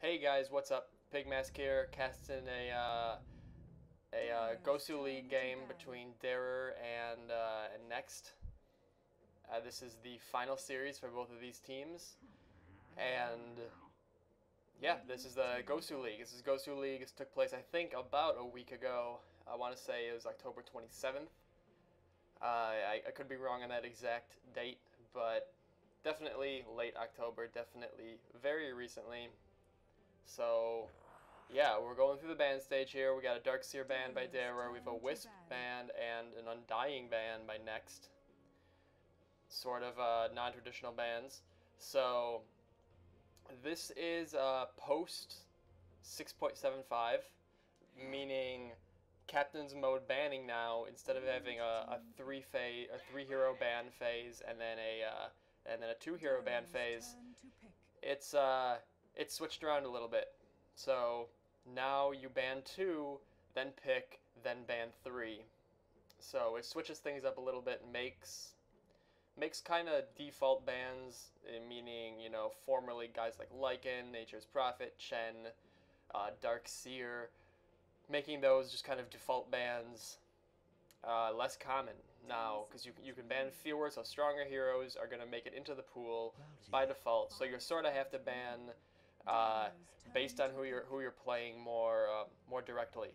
Hey guys, what's up? Pigmask here, casting a Gosuleague game between Darer and Next. This is the final series for both of these teams, and yeah, this is the Gosuleague. This is Gosuleague. This took place, I think, about a week ago. I want to say it was October 27th. I could be wrong on that exact date, but definitely late October. Definitely very recently. So, yeah, we're going through the band stage here. We got a Darkseer band by Darer, we have a Wisp band, and an Undying band by Next. Sort of non-traditional bands. So, this is post 6.75, meaning Captain's Mode banning now. Instead of having a three hero ban phase and then a two hero ban phase, it's switched around a little bit. So now you ban 2, then pick, then ban 3. So it switches things up a little bit, makes kind of default bans, meaning, formerly guys like Lycan, Nature's Prophet, Chen, Darkseer, making those just kind of default bans less common now, because you can ban fewer, so stronger heroes are going to make it into the pool by default. So you sort of have to ban based on who you're playing more directly.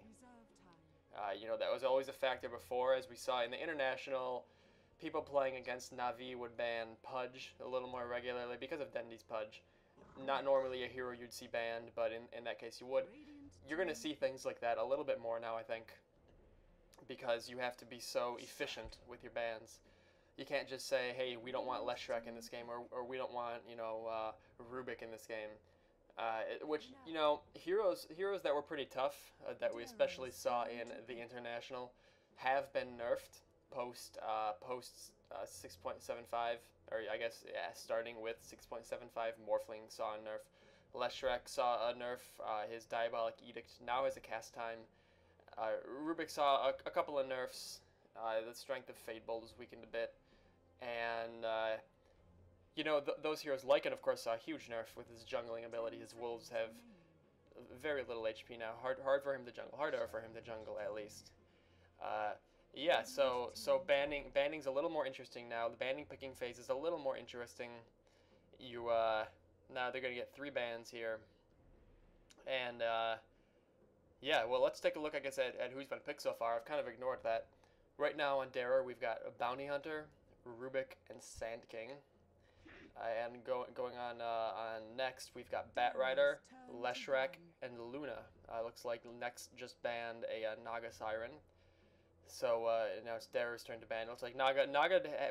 That was always a factor before, as we saw in the international. People playing against Na'Vi would ban Pudge a little more regularly because of Dendy's Pudge. Not normally a hero you'd see banned, but in that case you would. You're going to see things like that a little bit more now, I think, because you have to be so efficient with your bans. You can't just say, hey, we don't want Leshrek in this game, or we don't want, Rubik in this game. Which, heroes that were pretty tough, that we especially saw in the International, have been nerfed post 6.75, or I guess, yeah, starting with 6.75, Morphling saw a nerf. Leshrek saw a nerf, his Diabolic Edict now has a cast time. Rubik saw a couple of nerfs, the strength of Fade Bolt is weakened a bit, and those heroes, Lycan, of course, saw a huge nerf with his jungling ability. His wolves have very little HP now. Hard for him to jungle. Harder for him to jungle, at least. Yeah, so banning's a little more interesting now. The banning picking phase is a little more interesting. Now they're gonna get 3 bans here, and yeah. Well, let's take a look, I guess, at who's been picked so far. I've kind of ignored that. Right now on Darer, we've got a Bounty Hunter, Rubik, and Sand King. And going on Next, we've got Batrider, Leshrek, and Luna. Looks like Next just banned a Naga Siren. So now it's Darer's turn to ban. It looks like Naga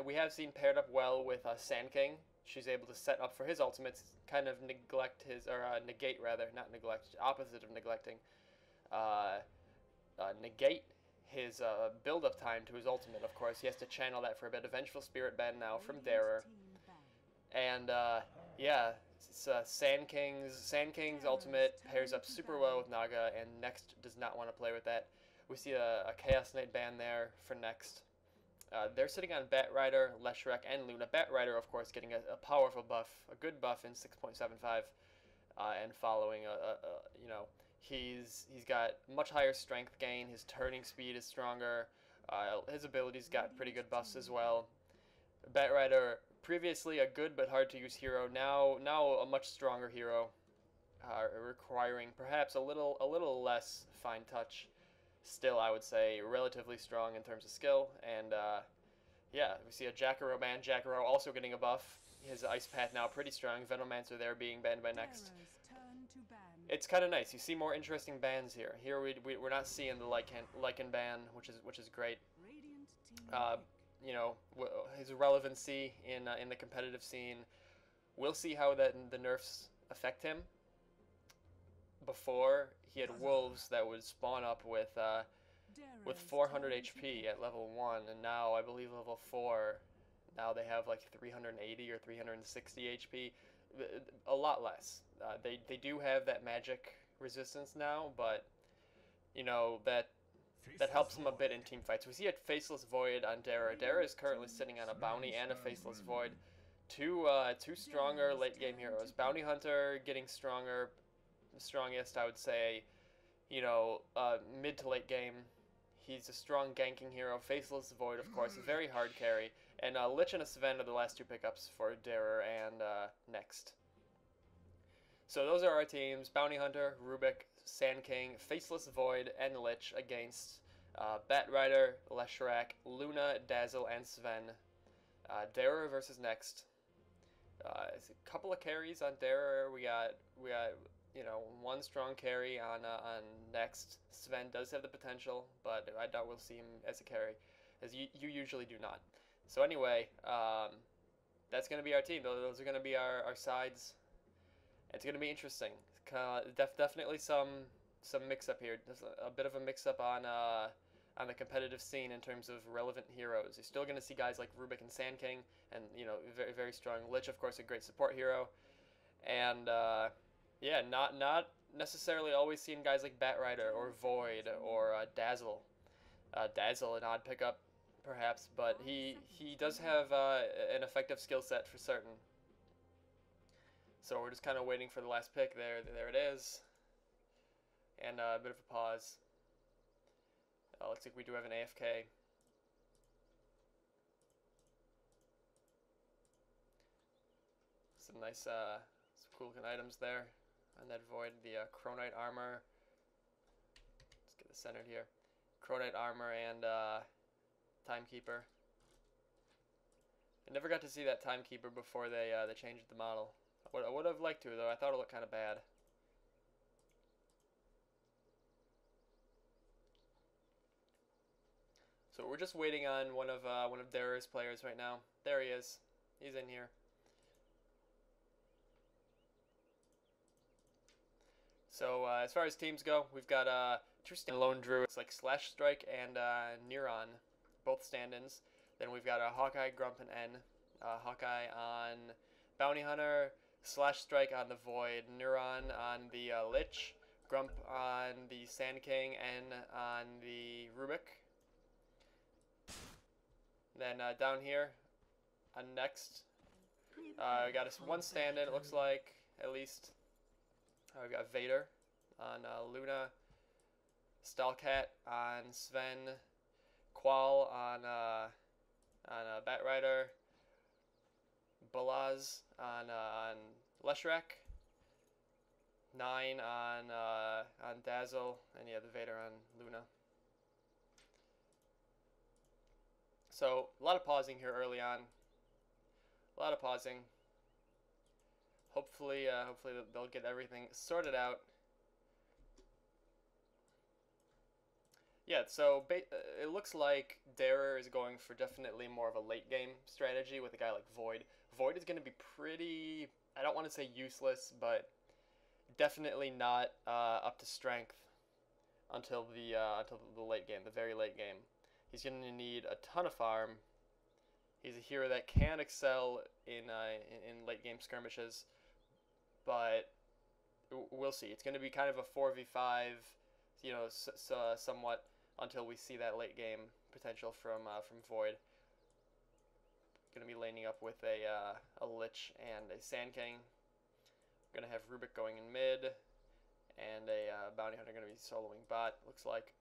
we have seen paired up well with Sand King. She's able to set up for his ultimates, kind of negate rather, not neglect, opposite of neglecting. Negate his build-up time to his ultimate, of course. He has to channel that for a bit. A Vengeful Spirit ban now from Darer. And, yeah, it's, Sand King's ultimate pairs up super well with Naga, and Next does not want to play with that. We see a Chaos Knight ban there for Next. They're sitting on Batrider, Leshrek, and Luna. Batrider, of course, getting a powerful buff, a good buff in 6.75, and following, he's got much higher strength gain. His turning speed is stronger. His abilities got pretty good buffs as well. Batrider, previously a good but hard to use hero, now a much stronger hero, requiring perhaps a little less fine touch. Still, I would say relatively strong in terms of skill. And yeah, we see a Jakiro ban. Jakiro also getting a buff. His Ice Path now pretty strong. Venomancer there being banned by Next. It's kind of nice. You see more interesting bans here. Here we're not seeing the Lycan ban, which is great. His relevancy in the competitive scene. We'll see how the nerfs affect him. Before, he had wolves that would spawn up with 400 HP at level 1, and now I believe level 4, now they have like 380 or 360 HP, a lot less. They do have that magic resistance now, but that helps him a bit in team fights. We see a Faceless Void on Darer. Darer is currently sitting on a Bounty and a Faceless Void. Two stronger late game heroes. Bounty Hunter getting stronger, strongest, I would say, mid to late game. He's a strong ganking hero. Faceless Void, of course, a very hard carry. And Lich and a Sven are the last 2 pickups for Darer and Next. So those are our teams: Bounty Hunter, Rubik, Sand King, Faceless Void, and Lich against Bat Rider, Leshrac, Luna, Dazzle, and Sven. Darer versus Next. It's a couple of carries on Darer. We got one strong carry on Next. Sven does have the potential, but I doubt we'll see him as a carry, as you usually do not. So anyway, that's going to be our team. Those are going to be our sides. It's going to be interesting. Definitely some mix-up here. There's a bit of a mix-up on the competitive scene in terms of relevant heroes. You're still going to see guys like Rubik and Sand King, and very, very strong. Lich, of course, a great support hero, and yeah, not necessarily always seeing guys like Bat Rider or Void or Dazzle. Dazzle, an odd pickup, perhaps, but he does have an effective skill set for certain. So we're just kind of waiting for the last pick. There it is, and a bit of a pause. Looks like we do have an AFK. Some nice, some cool looking items there on that Void. The Chronite armor. Let's get it centered here. Chronite armor and Timekeeper. I never got to see that Timekeeper before they changed the model. I would have liked to, though. I thought it looked kind of bad. So we're just waiting on one of Darer's players right now. There he is. He's in here. So as far as teams go, we've got Tristan Lone Druid. It's like Slash Strike and Neuron, both stand-ins. Then we've got Hawkeye, Grump, and N. Hawkeye on Bounty Hunter, Slash Strike on the Void, Neuron on the Lich, Grump on the Sand King, N on the Rubik. Then down here, on Next, we got one stand-in, it looks like, at least. We've got Vader on Luna, Stalcat on Sven, Qual on Bat Rider, Balaz on Leshrac, 9 on Dazzle, and yeah, the Vader on Luna. So a lot of pausing here early on. A lot of pausing. Hopefully they'll get everything sorted out. Yeah, so it looks like Darer is going for definitely more of a late game strategy with a guy like Void. Void is going to be pretty, I don't want to say useless, but definitely not up to strength until the late game, the very late game. He's going to need a ton of farm. He's a hero that can excel in late game skirmishes, but we'll see. It's going to be kind of a 4v5, somewhat, until we see that late game potential from Void. Going to be laning up with a Lich and a Sand King. Going to have Rubik going in mid, and a Bounty Hunter going to be soloing bot, looks like.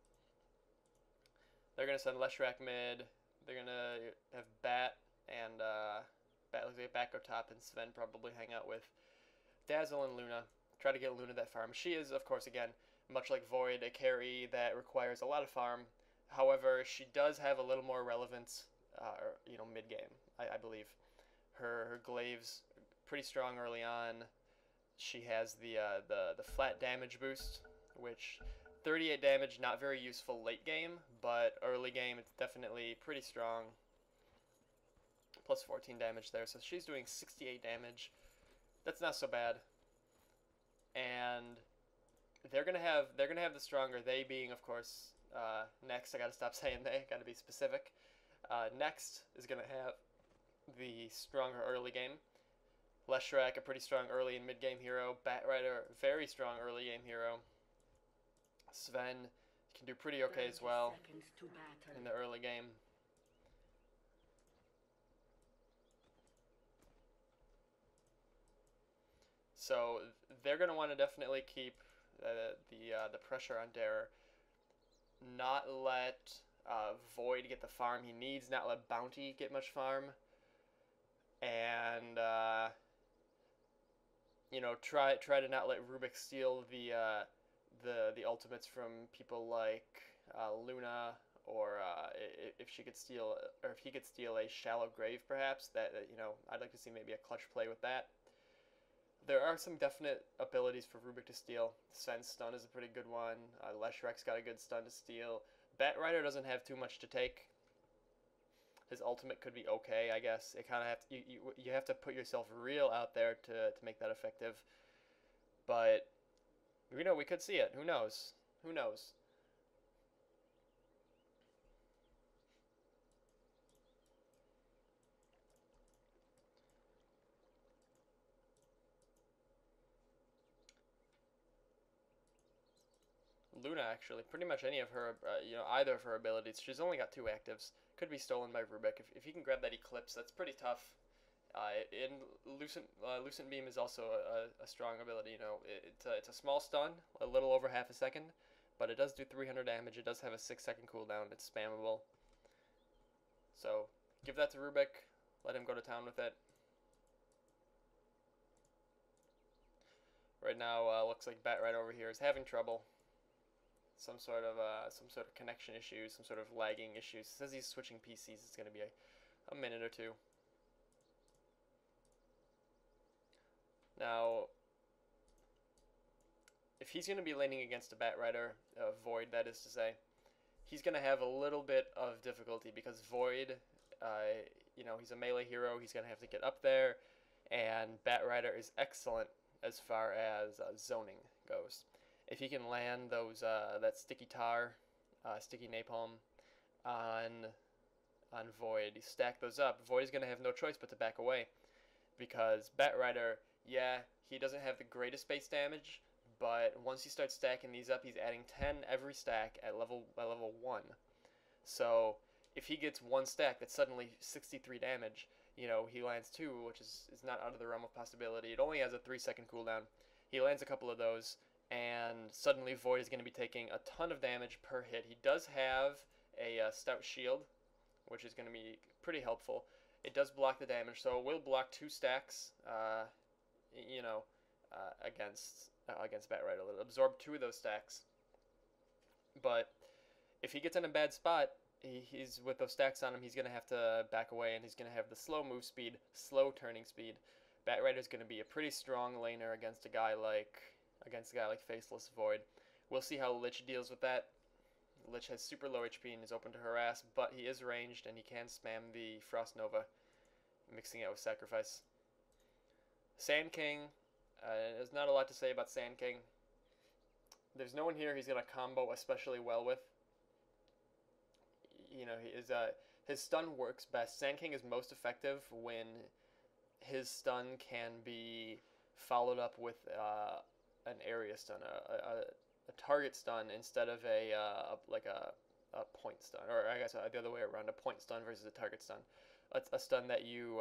They're going to send Leshrac mid. They're going to have Bat and Bat looks like Bat go top, and Sven probably hang out with Dazzle and Luna. Try to get Luna that farm. She is, of course, again, much like Void, a carry that requires a lot of farm. However, she does have a little more relevance, mid-game, I believe. Her glaives pretty strong early on. She has the flat damage boost, which 38 damage, not very useful late game, but early game it's definitely pretty strong. Plus 14 damage there, so she's doing 68 damage. That's not so bad. And they're gonna have the stronger, they being, of course, Next. I gotta stop saying they, gotta be specific. Next is gonna have the stronger early game. Leshrac, a pretty strong early and mid game hero. Bat Rider, very strong early game hero. Sven can do pretty okay as well in the early game. So they're going to want to definitely keep the pressure on Darer. Not let Void get the farm he needs. Not let Bounty get much farm. And you know, try to not let Rubik steal the ultimates from people like Luna, or if she could steal, or if he could steal a Shallow Grave, perhaps. That you know, I'd like to see maybe a clutch play with that. There are some definite abilities for Rubik to steal. Sven's stun is a pretty good one. Leshrek's got a good stun to steal. Batrider doesn't have too much to take. His ultimate could be okay, I guess. It kind of have to, you have to put yourself real out there to make that effective. But you know, we could see it. Who knows? Who knows? Luna, actually, pretty much any of her, you know, either of her abilities. She's only got 2 actives. Could be stolen by Rubik. If he can grab that Eclipse, that's pretty tough. And Lucent Beam is also a strong ability. You know, it's a small stun, a little over half a second, but it does do 300 damage. It does have a 6-second cooldown. It's spammable. So give that to Rubik. Let him go to town with it. Right now, looks like Batrider over here is having trouble. Some sort of connection issues, some sort of lagging issues. It says he's switching PCs. It's going to be a minute or two. Now, if he's going to be laning against a Batrider, Void, that is to say, he's going to have a little bit of difficulty because Void, you know, he's a melee hero. He's going to have to get up there, and Batrider is excellent as far as zoning goes. If he can land those that sticky tar, sticky napalm on Void, stack those up, Void is going to have no choice but to back away, because Batrider, yeah, he doesn't have the greatest base damage, but once he starts stacking these up, he's adding 10 every stack at level 1. So if he gets 1 stack, that's suddenly 63 damage. You know, he lands 2, which is not out of the realm of possibility. It only has a 3-second cooldown. He lands a couple of those, and suddenly Void is going to be taking a ton of damage per hit. He does have a stout shield, which is going to be pretty helpful. It does block the damage, so it will block 2 stacks, you know, against Batrider. It'll absorb 2 of those stacks. But if he gets in a bad spot, he's with those stacks on him, he's going to have to back away, and he's going to have the slow move speed, slow turning speed. Batrider is going to be a pretty strong laner against a guy like Faceless Void. We'll see how Lich deals with that. Lich has super low HP and is open to harass, but he is ranged and he can spam the Frost Nova, mixing it with Sacrifice. Sand King, there's not a lot to say about Sand King. There's no one here he's going to combo especially well with. You know, his stun works best. Sand King is most effective when his stun can be followed up with an area stun, a target stun instead of a point stun, or I guess the other way around, a point stun versus a target stun. A stun that you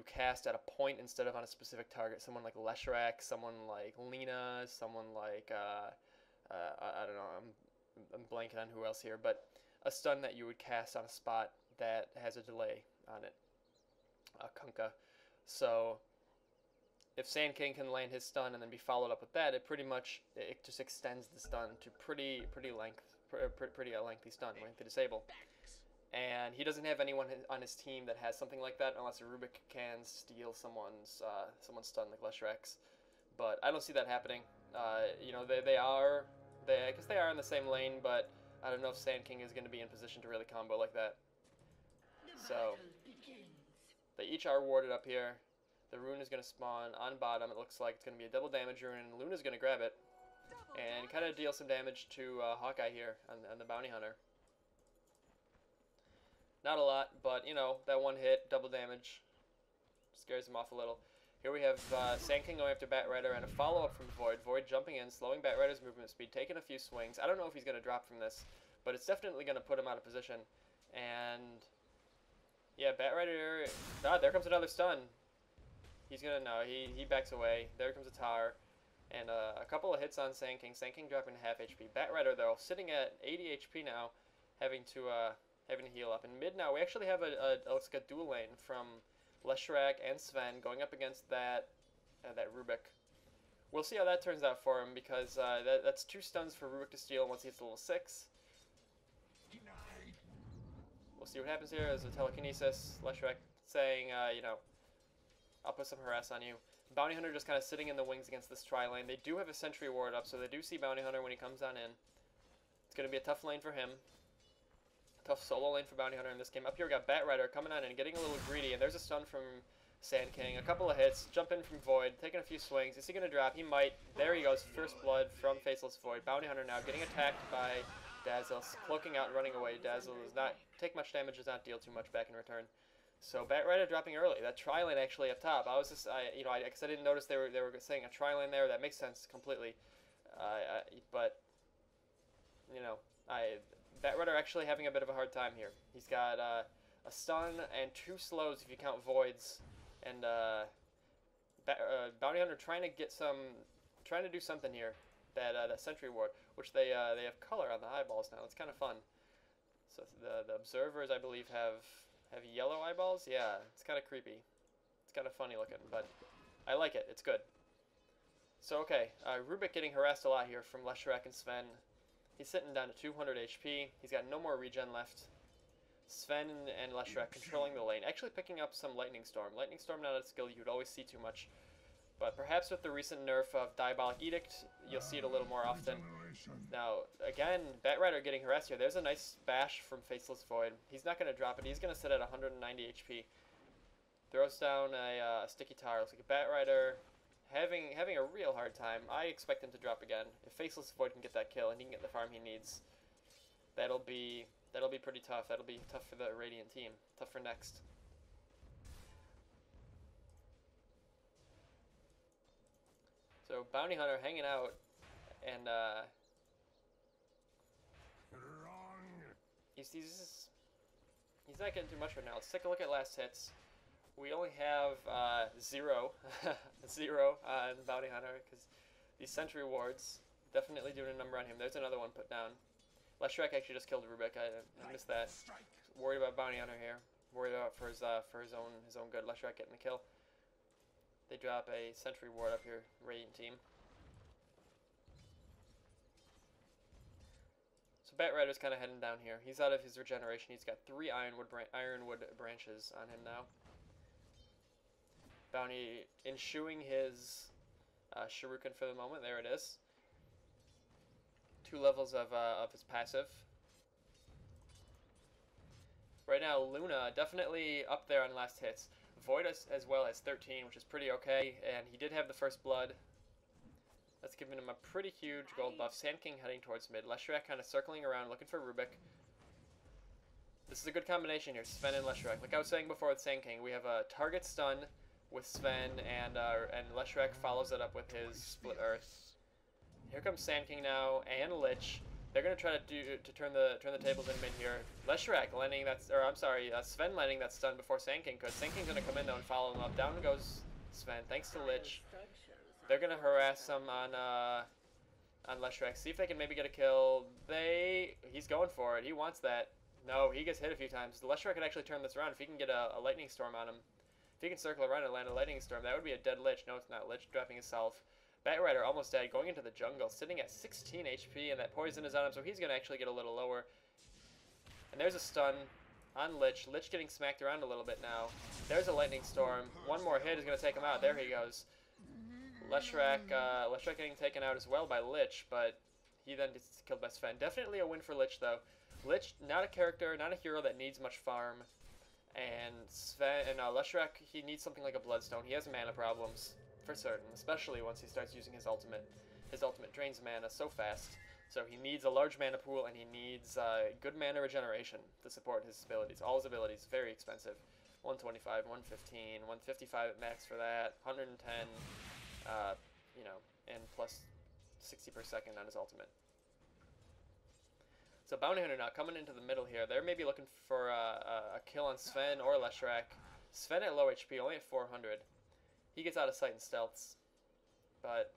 cast at a point instead of on a specific target. Someone like Leshrak, someone like Lena, someone like I don't know. I'm blanking on who else here, but a stun that you would cast on a spot that has a delay on it. Kunkka. So if Sand King can land his stun and then be followed up with that, it just extends the stun to pretty lengthy stun, lengthy disable. And he doesn't have anyone on his team that has something like that, unless Rubik can steal someone's stun like Leshrak's. But I don't see that happening. You know, I guess they are in the same lane, but I don't know if Sand King is going to be in position to really combo like that. So they each are warded up here. The rune is going to spawn on bottom. It looks like it's going to be a double damage rune, and Luna's going to grab it and kind of deal some damage to Hawkeye here on the Bounty Hunter. Not a lot, but, you know, that one hit, double damage, scares him off a little. Here we have Sand King going after Batrider and a follow-up from Void. Void jumping in, slowing Batrider's movement speed, taking a few swings. I don't know if he's going to drop from this, but it's definitely going to put him out of position. And, yeah, Batrider... Ah, there comes another stun. He's gonna no. He backs away. There comes a Tar, and a couple of hits on Sand King. Sand King dropping to half HP. Bat Rider though sitting at 80 HP now, having to heal up. In mid now we actually have a looks like a dual lane from Leshrac and Sven going up against that Rubik. We'll see how that turns out for him because that's 2 stuns for Rubik to steal once he hits level 6. We'll see what happens here. There's a telekinesis. Leshrac saying, you know, I'll put some harass on you. Bounty Hunter just kind of sitting in the wings against this tri-lane. They do have a sentry ward up, so they do see Bounty Hunter when he comes on in. It's going to be a tough lane for him. Tough solo lane for Bounty Hunter in this game. Up here we got Bat Rider coming on and getting a little greedy, and there's a stun from Sand King. A couple of hits, jump in from Void, taking a few swings. Is he going to drop? He might. There he goes, first blood from Faceless Void. Bounty Hunter now getting attacked by Dazzle, cloaking out and running away. Dazzle does not take much damage, does not deal too much back in return. So Bat Rider dropping early. That tri-lane actually up top. I was just, you know, because I didn't notice they were saying a tri-lane there. That makes sense completely. But you know, Bat Rider actually having a bit of a hard time here. He's got a stun and 2 slows if you count voids, and Bounty Hunter trying to do something here. That sentry ward, which they have color on the eyeballs now. It's kind of fun. So the observers, I believe, have yellow eyeballs. Yeah, it's kind of creepy. It's kind of funny looking, but I like it. It's good. So okay, Rubik getting harassed a lot here from Leshrac and Sven. He's sitting down to 200 HP. He's got no more regen left. Sven and Leshrac controlling the lane, actually picking up some Lightning Storm. Lightning Storm not a skill you'd always see too much. But perhaps with the recent nerf of Diabolic Edict, you'll see it a little more often. Now, again, Bat Rider getting harassed here. There's a nice bash from Faceless Void. He's not going to drop it. He's going to sit at 190 HP. Throws down a sticky tower. Looks like a Bat Rider having a real hard time. I expect him to drop again. If Faceless Void can get that kill and he can get the farm he needs, that'll be pretty tough. That'll be tough for the Radiant team. Tough for next. So Bounty Hunter hanging out, and he's not getting too much right now. Let's take a look at last hits. We only have 0 on Bounty Hunter because these sentry wards definitely doing a number on him. There's another one put down. Leshrac actually just killed Rubik. I missed that. Worried about Bounty Hunter here. Worried about for his own good. Leshrac getting the kill. They drop a sentry ward up here, Radiant team. So Bat Rider's kind of heading down here. He's out of his regeneration. He's got 3 ironwood branches on him now. Bounty ensuing his Shuriken for the moment. There it is. 2 levels of his passive. Right now, Luna definitely up there on last hits. Void as well as 13, which is pretty okay, and he did have the first blood. That's giving him a pretty huge gold buff. Sand King heading towards mid. Leshrac kind of circling around, looking for Rubik. This is a good combination here, Sven and Leshrac. Like I was saying before with Sand King, we have a target stun with Sven, and Leshrac follows it up with his Split Earth. Here comes Sand King now, and Lich. They're gonna try to turn the tables in mid here. Leshrac landing that, or I'm sorry, Sven landing that stun before Sand King could. Sand King's gonna come in though and follow him up. Down goes Sven, thanks to Lich. They're gonna harass him on Leshrac. See if they can maybe get a kill. He's going for it. He wants that. No, he gets hit a few times. Leshrac could actually turn this around if he can get a Lightning Storm on him. If he can circle around and land a Lightning Storm, that would be a dead Lich. No, it's not. Lich dropping himself. Bat Rider almost dead, going into the jungle, sitting at 16 HP, and that poison is on him, so he's going to actually get a little lower. And there's a stun on Lich. Lich getting smacked around a little bit now. There's a Lightning Storm. One more hit is going to take him out. There he goes. Leshrac getting taken out as well by Lich, but he then gets killed by Sven. Definitely a win for Lich, though. Lich, not a character, not a hero that needs much farm. And Leshrac, he needs something like a Bloodstone. He has mana problems. For certain, especially once he starts using his ultimate. His ultimate drains mana so fast, so he needs a large mana pool and he needs good mana regeneration to support his abilities. All his abilities, very expensive. 125, 115, 155 at max for that, 110, you know, and plus 60 per second on his ultimate. So Bounty Hunter now coming into the middle here. They're maybe looking for a kill on Sven or Leshrac. Sven at low HP, only at 400. He gets out of sight and stealths. But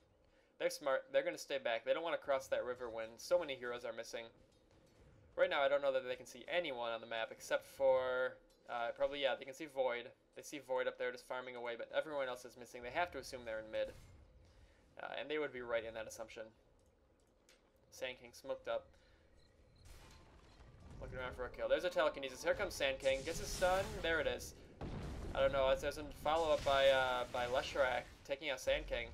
they're smart. They're going to stay back. They don't want to cross that river when so many heroes are missing. Right now, I don't know that they can see anyone on the map except for... probably, yeah, they can see Void. They see Void up there just farming away, but everyone else is missing. They have to assume they're in mid. And they would be right in that assumption. Sand King smoked up. Looking around for a kill. There's a telekinesis. Here comes Sand King. Gets his stun. There it is. I don't know. There's a follow-up by Leshrac taking out Sand King.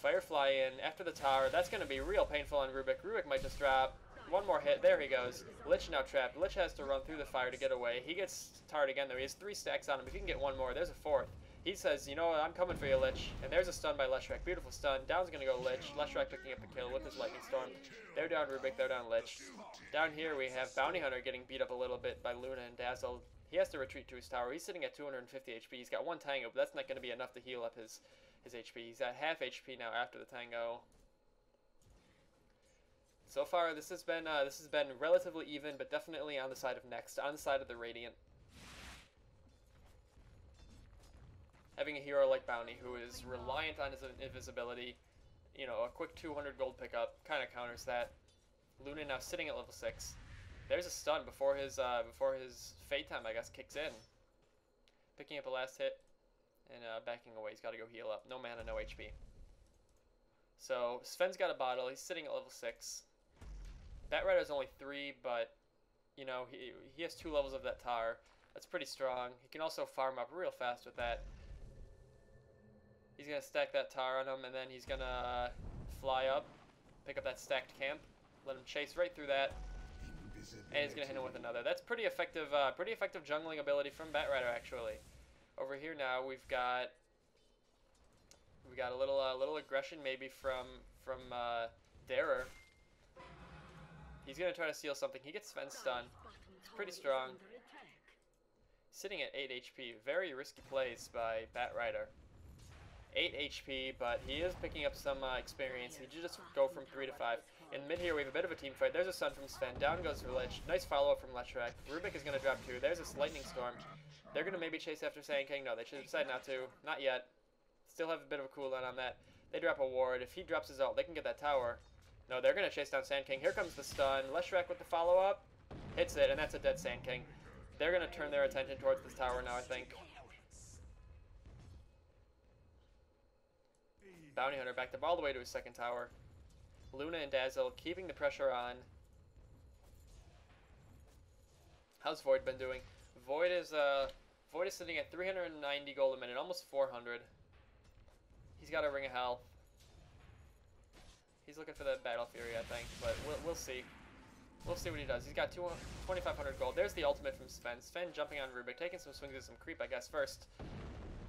Firefly in after the tower. That's going to be real painful on Rubik. Rubik might just drop. One more hit. There he goes. Lich now trapped. Lich has to run through the fire to get away. He gets tarred again, though. He has 3 stacks on him. If he can get one more, there's a 4th. He says, you know what, I'm coming for you, Lich. And there's a stun by Leshrac. Beautiful stun. Down's going to go Lich. Leshrac picking up the kill with his Lightning Storm. They're down Rubik. They're down Lich. Down here we have Bounty Hunter getting beat up a little bit by Luna and Dazzle. He has to retreat to his tower. He's sitting at 250 HP. He's got 1 Tango, but that's not going to be enough to heal up his HP. He's at half HP now after the Tango. So far, this has been relatively even, but definitely on the side of next, on the side of the Radiant. Having a hero like Bounty, who is reliant on his invisibility, you know, a quick 200 gold pickup kind of counters that. Luna now sitting at level 6. There's a stun before his fade time, I guess, kicks in. Picking up a last hit and backing away. He's got to go heal up. No mana, no HP. So Sven's got a bottle. He's sitting at level 6. Batrider's only 3, but you know he has 2 levels of that tar. That's pretty strong. He can also farm up real fast with that. He's gonna stack that tar on him, and then he's gonna fly up, pick up that stacked camp, let him chase right through that, and he's gonna hit him with another. That's pretty effective jungling ability from Batrider actually. Over here now we've got a little aggression maybe from Darer. He's gonna try to steal something. He gets Sven stun. It's pretty strong. Sitting at 8 HP. Very risky plays by Batrider. 8 HP, but he is picking up some experience. He just go from 3 to 5. In mid here, we have a bit of a team fight. There's a stun from Sven. Down goes Lich. Nice follow-up from Leshrac. Rubik is going to drop 2. There's this Lightning Storm. They're going to maybe chase after Sand King. No, they should decide not to. Not yet. Still have a bit of a cooldown on that. They drop a ward. If he drops his ult, they can get that tower. No, they're going to chase down Sand King. Here comes the stun. Leshrac with the follow-up. Hits it, and that's a dead Sand King. They're going to turn their attention towards this tower now, I think. Bounty Hunter backed up all the way to his second tower. Luna and Dazzle keeping the pressure on. How's Void been doing? Void is sitting at 390 gold a minute, almost 400. He's got a Ring of Hell. He's looking for that Battle Fury, I think, but we'll see. We'll see what he does. He's got 2,500 gold. There's the ultimate from Sven. Sven jumping on Rubik, taking some swings at some creep, I guess, first.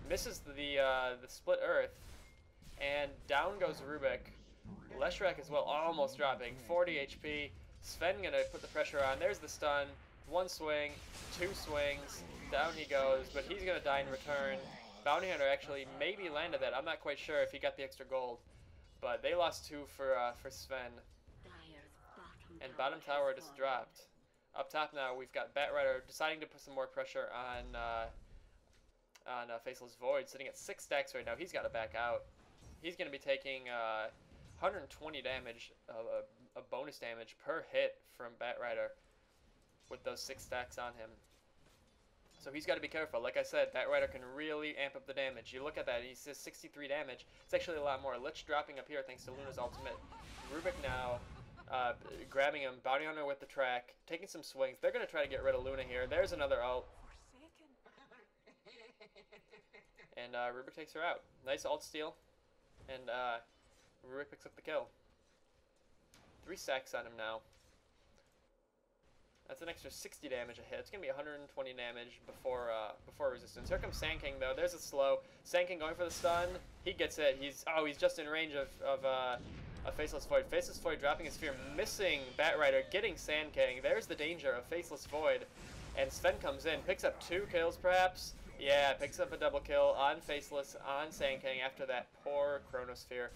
Misses the split earth. And down goes Rubik. Leshrac as well, almost dropping. 40 HP. Sven gonna put the pressure on. There's the stun. 1 swing, 2 swings. Down he goes, but he's gonna die in return. Bounty Hunter actually maybe landed that. I'm not quite sure if he got the extra gold. But they lost 2 for Sven. And bottom tower just dropped. Up top now, we've got Batrider deciding to put some more pressure on Faceless Void, sitting at 6 stacks right now. He's got to back out. He's going to be taking 120 damage, a bonus damage per hit from Batrider with those 6 stacks on him. So he's got to be careful. Like I said, Batrider can really amp up the damage. You look at that, he says 63 damage. It's actually a lot more. Lich dropping up here thanks to Luna's ultimate. Rubik now grabbing him. Bounty Hunter with the track, taking some swings. They're going to try to get rid of Luna here. There's another ult. And Rubik takes her out. Nice ult steal. And Rubik picks up the kill. 3 stacks on him now. That's an extra 60 damage a hit. It's going to be 120 damage before resistance. Here comes Sand King, though. There's a slow. Sand King going for the stun. He gets it. He's just in range of Faceless Void. Faceless Void dropping his spear, missing Batrider, getting Sand King. There's the danger of Faceless Void. And Sven comes in, picks up 2 kills perhaps. Yeah, picks up a double kill on Faceless, on Sand King after that poor Chronosphere.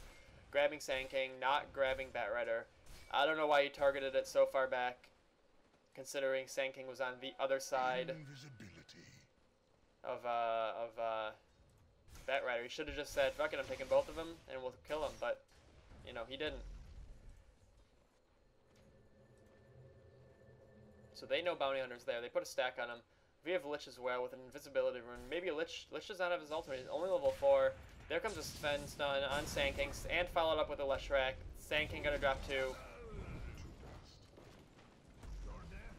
Grabbing Sand King, not grabbing Batrider. I don't know why he targeted it so far back, considering Sand King was on the other side Bat Rider. He should have just said, fuck it, I'm taking both of them, and we'll kill him, but, you know, he didn't. So they know Bounty Hunter's there. They put a stack on him. We have Lich as well with an invisibility rune. Maybe a Lich does not have his ultimate. He's only level 4. There comes a Sven stun on Sand King, and followed up with a Leshrac. Sand King gonna drop 2.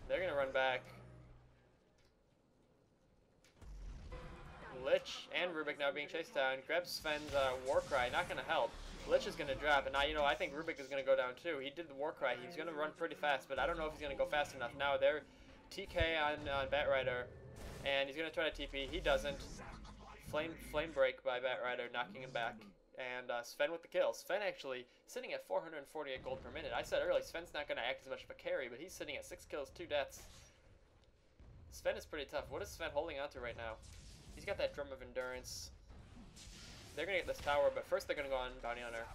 They're gonna run back. Lich and Rubik now being chased down. Grabs Sven's Warcry, not gonna help. Lich is gonna drop, and now, you know, I think Rubik is gonna go down too. He did the Warcry. He's gonna run pretty fast, but I don't know if he's gonna go fast enough. Now they're TK on Bat Rider, and he's gonna try to TP. He doesn't. Flame break by Bat Rider, knocking him back. And Sven with the kill. Sven actually sitting at 448 gold per minute. I said earlier, Sven's not gonna act as much of a carry, but he's sitting at 6 kills, 2 deaths. Sven is pretty tough. What is Sven holding on to right now? He's got that Drum of Endurance. They're gonna get this tower, but first they're gonna go on Bounty Hunter.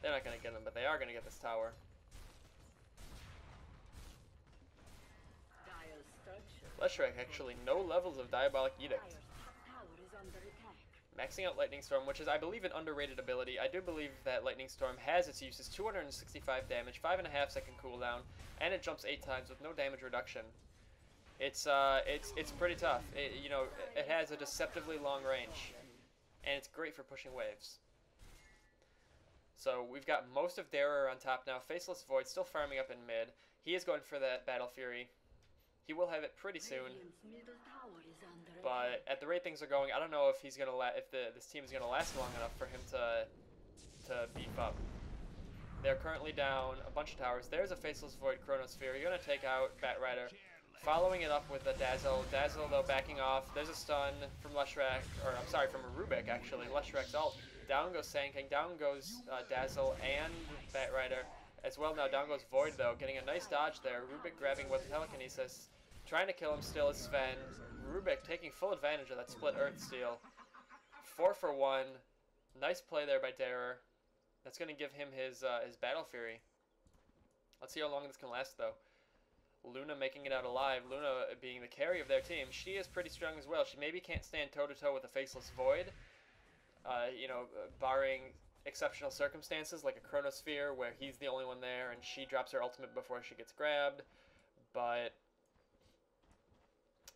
They're not gonna get him, but they are gonna get this tower. Leshrac actually, no levels of Diabolic Edict. Maxing out Lightning Storm, which is, I believe, an underrated ability. I do believe that Lightning Storm has its uses: 265 damage, 5.5 second cooldown, and it jumps 8 times with no damage reduction. It's pretty tough. You know, it has a deceptively long range, and it's great for pushing waves. So we've got most of Darer on top now. Faceless Void still farming up in mid. He is going for that Battle Fury. He will have it pretty soon. But at the rate things are going, I don't know if he's gonna this team is gonna last long enough for him to beef up. They're currently down a bunch of towers. There's a Faceless Void Chronosphere. You're gonna take out Bat Rider. Following it up with a Dazzle. Dazzle, though, backing off. There's a stun from Leshrac, or I'm sorry, from Rubik, actually. Leshrac's ult. Down goes Sand King. Down goes Dazzle and Bat Rider as well. Now down goes Void, though, getting a nice dodge there. Rubik grabbing with Telekinesis. Trying to kill him still is Sven. Rubik taking full advantage of that split Earth Steal. 4 for 1. Nice play there by Darer. That's going to give him his Battle Fury. Let's see how long this can last, though. Luna making it out alive. Luna being the carry of their team. She is pretty strong as well. She maybe can't stand toe-to-toe with a Faceless Void. You know, barring exceptional circumstances like a Chronosphere where he's the only one there and she drops her ultimate before she gets grabbed. But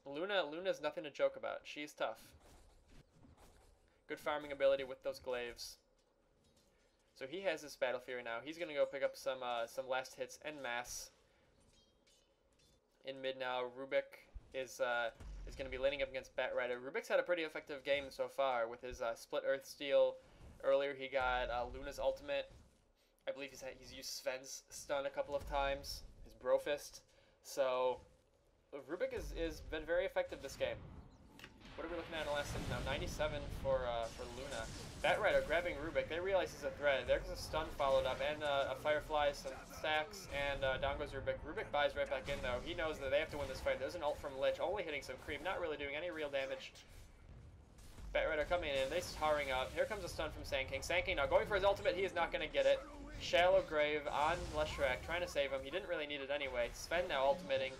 Luna's nothing to joke about. She's tough. Good farming ability with those glaives. So he has his Battle Fury now. He's gonna go pick up some last hits en masse. In mid now, Rubik is gonna be laning up against Bat Rider. Rubik's had a pretty effective game so far with his split Earth Steal. Earlier he got Luna's ultimate. I believe he's used Sven's stun a couple of times. His Brofist. So Rubik is been very effective this game. What are we looking at in the last 6 now? 97 for Luna. Bat Rider grabbing Rubik. They realize he's a threat. There's a stun followed up, and a Firefly, some stacks, and down goes Rubik. Rubik buys right back in, though. He knows that they have to win this fight. There's an ult from Lich, only hitting some creep, not really doing any real damage. Bat Rider coming in, they tarring up. Here comes a stun from Sand King. Sand King now going for his ultimate. He is not going to get it. Shallow Grave on Leshrac, trying to save him. He didn't really need it anyway. Sven now ultimating,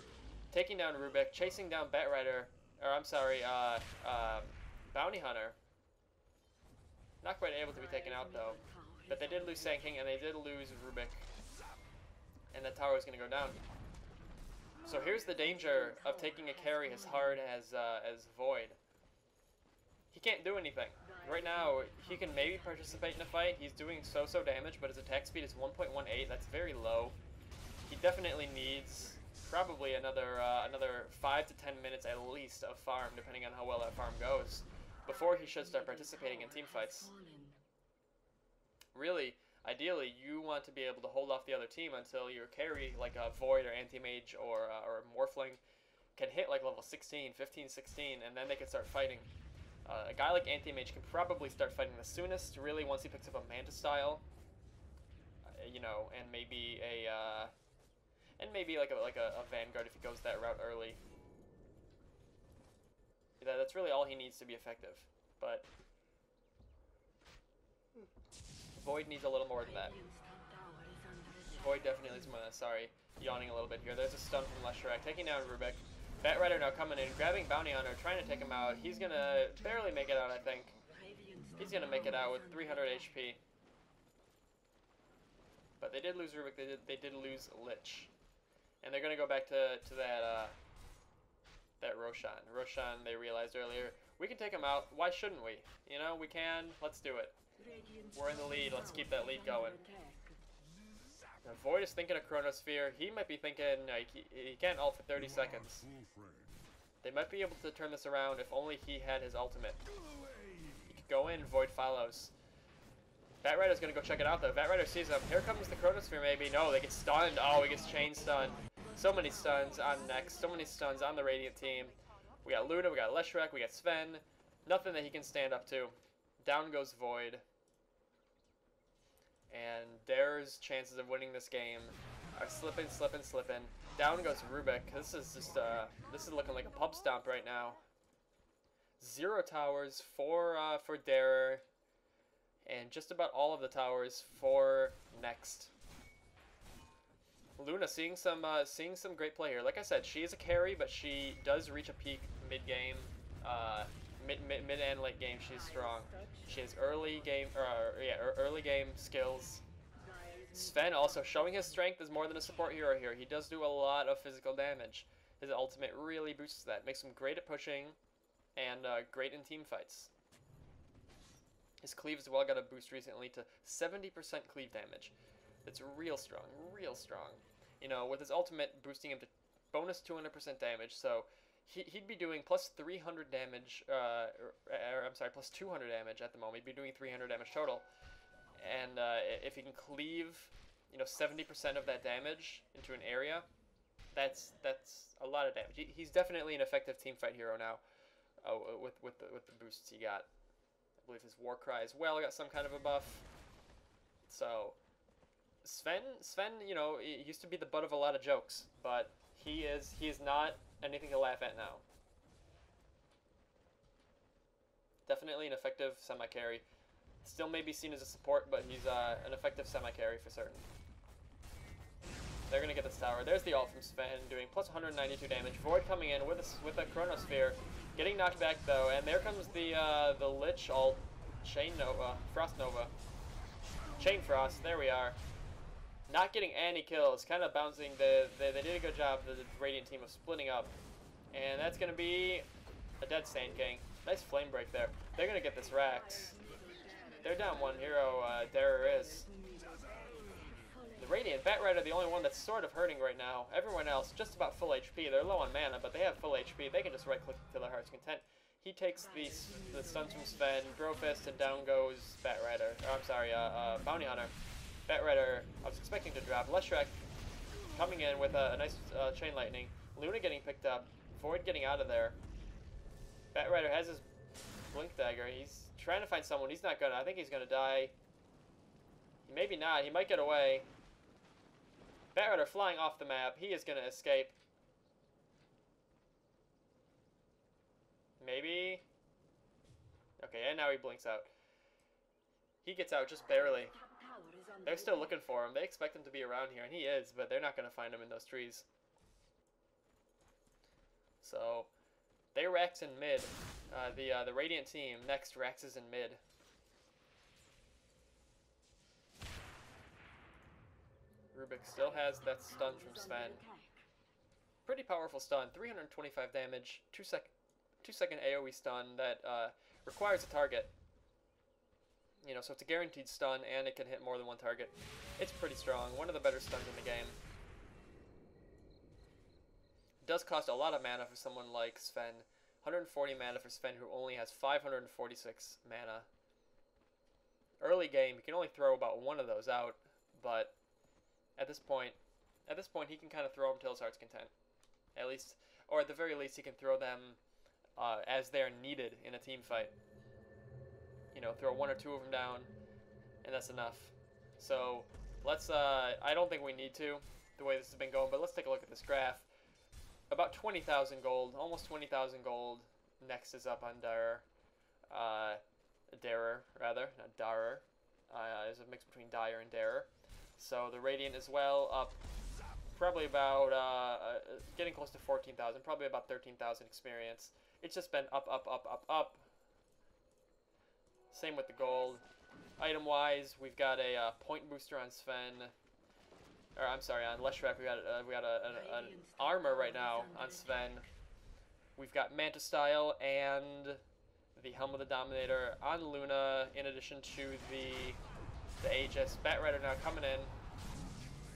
taking down Rubik, chasing down Bat Rider. Or, I'm sorry, Bounty Hunter. Not quite able to be taken out, though. But they did lose Sand King, and they did lose Rubik. And that tower is going to go down. So here's the danger of taking a carry as hard as Void. He can't do anything. Right now, he can maybe participate in a fight. He's doing so-so damage, but his attack speed is 1.18. That's very low. He definitely needs probably another 5 to 10 minutes at least of farm, depending on how well that farm goes, before he should start participating in team fights. Really, ideally, you want to be able to hold off the other team until your carry, like a Void or Anti-Mage or Morphling, can hit like level 16, 15, 16, and then they can start fighting. A guy like Anti-Mage can probably start fighting the soonest, really, once he picks up a Manta style, you know, and maybe like a Vanguard if he goes that route early. That's really all he needs to be effective. But Void needs a little more than that. Void definitely needs more than that. Sorry, yawning a little bit here. There's a stun from Leshrac, taking down Rubik. Batrider now coming in, grabbing Bounty Hunter, trying to take him out. He's gonna barely make it out, I think. He's gonna make it out with 300 HP. But they did lose Rubik. They did lose Lich, and they're gonna go back to that Roshan. Roshan, they realized earlier, we can take him out. Why shouldn't we? You know, we can. Let's do it. We're in the lead. Let's keep that lead going. Now, Void is thinking of Chronosphere. He might be thinking like he can't ult for 30 seconds. They might be able to turn this around if only he had his ultimate. He could go in. Void follows. Batrider's gonna go check it out though. Batrider sees him. Here comes the Chronosphere maybe. No, they get stunned. Oh, he gets chain stunned. So many stuns on next. So many stuns on the Radiant team. We got Luna, we got Leshrac, we got Sven. Nothing that he can stand up to. Down goes Void. And Dare's chances of winning this game are slipping. Down goes Rubik. This is just this is looking like a pub stomp right now. 0 towers for Dare. And just about all of the towers for Next. Luna seeing some great play here. Like I said, she is a carry, but she does reach a peak mid game, mid and late game. She's strong. She has early game skills. Sven also showing his strength as more than a support hero here. He does do a lot of physical damage. His ultimate really boosts that. Makes him great at pushing, and great in team fights. His cleave as well got a boost recently to 70% cleave damage. That's real strong, real strong. You know, with his ultimate boosting him to bonus 200% damage, so he'd be doing plus 300 damage, I'm sorry, plus 200 damage at the moment. He'd be doing 300 damage total. And if he can cleave, you know, 70% of that damage into an area, that's a lot of damage. He's definitely an effective teamfight hero now, with the boosts he got. I believe his war cry as well got some kind of a buff. So Sven, you know, he used to be the butt of a lot of jokes, but he is not anything to laugh at now. Definitely an effective semi-carry. Still may be seen as a support, but he's an effective semi-carry for certain. They're gonna get this tower. There's the ult from Sven, doing plus 192 damage. Void coming in with a Chronosphere, getting knocked back though, and there comes the Lich ult, Chain Nova, Frost Nova, Chain Frost. There we are. Not getting any kills, kind of bouncing. They did a good job, the Radiant team, of splitting up, and that's gonna be a dead Sand King. Nice flame break there. They're gonna get this Rax. They're down one hero. There is. The Radiant, Batrider, the only one that's sort of hurting right now. Everyone else, just about full HP. They're low on mana, but they have full HP. They can just right-click to their heart's content. He takes the stuns from Sven, Brofist, and down goes Batrider. Or, I'm sorry, Bounty Hunter. Batrider, I was expecting to drop. Leshrac coming in with a nice Chain Lightning. Luna getting picked up. Void getting out of there. Batrider has his Blink Dagger. He's trying to find someone. He's not gonna. I think he's gonna die. Maybe not. He might get away. Batrider flying off the map. He is gonna escape. Maybe. Okay, and now he blinks out. He gets out just barely. They're still looking for him. They expect him to be around here, and he is, but they're not gonna find him in those trees. So they Rax in mid. The Radiant team next Raxes in mid. Rubik still has that stun from Sven. Pretty powerful stun, 325 damage, 2-second AoE stun that requires a target. You know, so it's a guaranteed stun, and it can hit more than one target. It's pretty strong. One of the better stuns in the game. It does cost a lot of mana for someone like Sven. 140 mana for Sven, who only has 546 mana. Early game, you can only throw about one of those out, but at this point, he can kind of throw them till his heart's content. At least, or at the very least, he can throw them as they're needed in a team fight. You know, throw one or two of them down, and that's enough. So let's. I don't think we need to, the way this has been going, but let's take a look at this graph. About 20,000 gold, almost 20,000 gold. Next is up on Darer. Darer, rather, not Darer. There's a mix between Dire and Darer. So the Radiant as well, up probably about getting close to 14,000, probably about 13,000 experience. It's just been up, up, up, up, up. Same with the gold. Item-wise, we've got a point booster on Sven. Or I'm sorry, on Leshrac we got an armor right now on Sven. We've got Manta Style and the Helm of the Dominator on Luna, in addition to the Aegis. Batrider now coming in.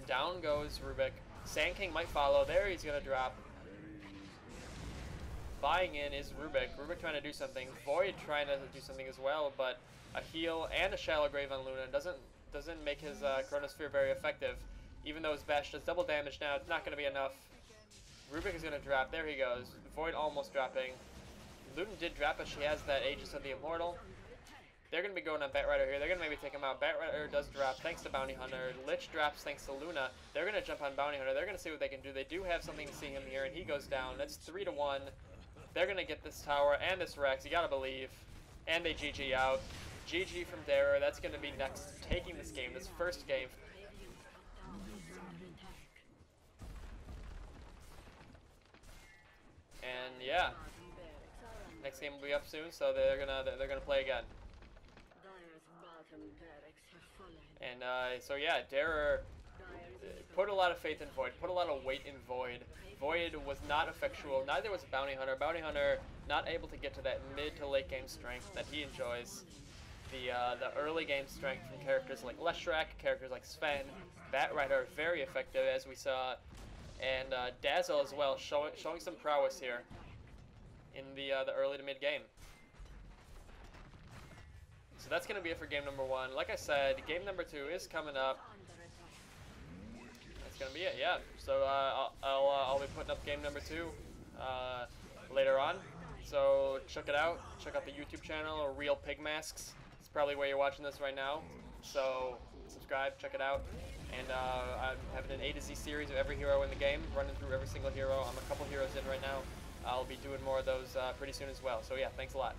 Down goes Rubik. Sand King might follow. There he's gonna drop. Buying in is Rubik. Rubik trying to do something. Void trying to do something as well, but a heal and a Shallow Grave on Luna doesn't make his Chronosphere very effective. Even though his bash does double damage now, it's not going to be enough. Rubik is going to drop. There he goes. Void almost dropping. Luna did drop, but she has that Aegis of the Immortal. They're going to be going on Batrider here. They're going to maybe take him out. Batrider does drop thanks to Bounty Hunter. Lich drops thanks to Luna. They're going to jump on Bounty Hunter. They're going to see what they can do. They do have something to see him here, and he goes down. That's 3-1. They're going to get this tower and this Rex. You got to believe. And they GG out. GG from Darer. That's going to be next, taking this game, this first game. And yeah, next game will be up soon, so they're gonna play again. And so yeah, Darer put a lot of faith in Void, put a lot of weight in Void. Void was not effectual. Neither was Bounty Hunter. Bounty Hunter not able to get to that mid to late game strength that he enjoys. The early game strength from characters like Leshrac, characters like Sven, Batrider, very effective as we saw. And Dazzle as well, showing some prowess here in the early to mid game. So that's going to be it for game number 1. Like I said, game number 2 is coming up. That's going to be it, yeah. So I'll be putting up game number 2 later on. So check it out. Check out the YouTube channel, Real Pigmasks. It's probably where you're watching this right now. So subscribe, check it out. And I'm having an A to Z series of every hero in the game, running through every single hero. I'm a couple heroes in right now. I'll be doing more of those pretty soon as well. So yeah, thanks a lot.